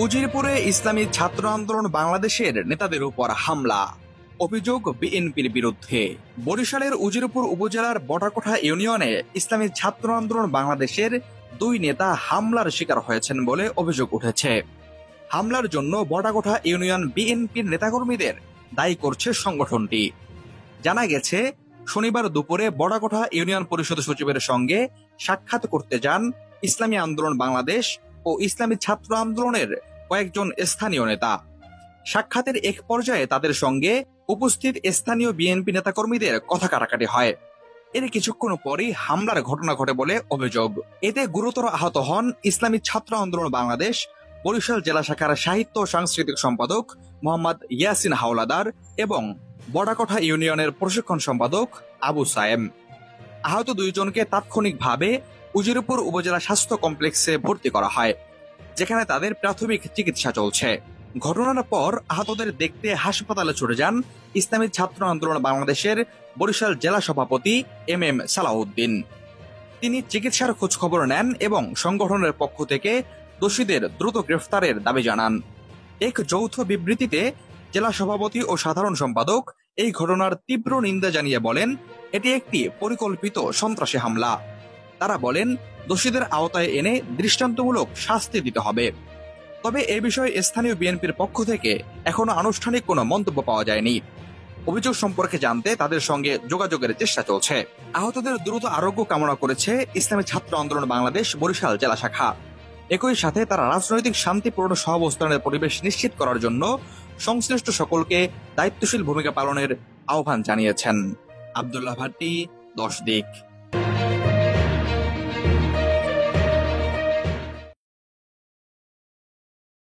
উজিরপুরে ইসলামী ছাত্র আন্দোলন বাংলাদেশের নেতাদের উপর হামলা, অভিযোগ বিএনপির বিরুদ্ধে। বরিশালের উজিরপুর উপজেলার বটাকোঠা ইউনিয়নে ইসলামী ছাত্র আন্দোলন বাংলাদেশের দুই নেতা হামলার শিকার হয়েছেন বলে অভিযোগ উঠেছে। হামলার জন্য বটাকোঠা ইউনিয়ন বিএনপির নেতাকর্মীদের দায়ী করছে সংগঠনটি। জানা গেছে, শনিবার দুপুরে বটাকোঠা ইউনিয়ন পরিষদ সচিবের সঙ্গে সাক্ষাৎ করতে যান ইসলামী আন্দোলন বাংলাদেশ ও ইসলামী ছাত্র আন্দোলনের কয়েকজন স্থানীয় নেতা। সাক্ষাতের এক পর্যায়ে তাদের সঙ্গে উপস্থিত স্থানীয় বিএনপি নেতাকর্মীদের কথা কাটাকাটি হয়। এর কিছুক্ষণ পরই হামলার ঘটনা ঘটে বলে অভিযোগ। এতে গুরুতর আহত হন ইসলামী ছাত্র আন্দোলন বাংলাদেশ বরিশাল জেলা শাখার সাহিত্য ও সাংস্কৃতিক সম্পাদক মোহাম্মদ ইয়াসিন হাওলাদার এবং বটাকোঠা ইউনিয়নের প্রশিক্ষণ সম্পাদক আবু সায়েম। আহত দুইজনকে তাৎক্ষণিকভাবে উজিরপুর উপজেলা স্বাস্থ্য কমপ্লেক্সে ভর্তি করা হয়, যেখানে তাদের প্রাথমিক চিকিৎসা চলছে। ঘটনার পর আহতদের দেখতে হাসপাতালে ছুটে যান ইসলামী ছাত্র আন্দোলন বাংলাদেশের বরিশাল জেলা সভাপতি এম সালাউদ্দিন। তিনি চিকিৎসার খোঁজ খবর নেন এবং সংগঠনের পক্ষ থেকে দোষীদের দ্রুত গ্রেফতারের দাবি জানান। এক যৌথ বিবৃতিতে জেলা সভাপতি ও সাধারণ সম্পাদক এই ঘটনার তীব্র নিন্দা জানিয়ে বলেন, এটি একটি পরিকল্পিত সন্ত্রাসী হামলা। তারা বলেন, দোষীদের আওতায় এনে দৃষ্টান্তমূলক শাস্তি দিতে হবে। তবে এ বিষয়ে স্থানীয় বিএনপির পক্ষ থেকে এখনো আনুষ্ঠানিক কোনো মন্তব্য পাওয়া যায়নি। অভিযোগ সম্পর্কে জানতে তাদের সঙ্গে যোগাযোগের চেষ্টা চলছে। আহতদের দ্রুত আরোগ্য কামনা করেছে ইসলামী ছাত্র আন্দোলন বাংলাদেশ বরিশাল জেলা শাখা। একই সাথে তারা রাজনৈতিক শান্তিপূর্ণ সহাবস্থানের পরিবেশ নিশ্চিত করার জন্য সংশ্লিষ্ট সকলকে দায়িত্বশীল ভূমিকা পালনের আহ্বান জানিয়েছেন। আব্দুল্লাহ ভাট্টি, 10 দিক।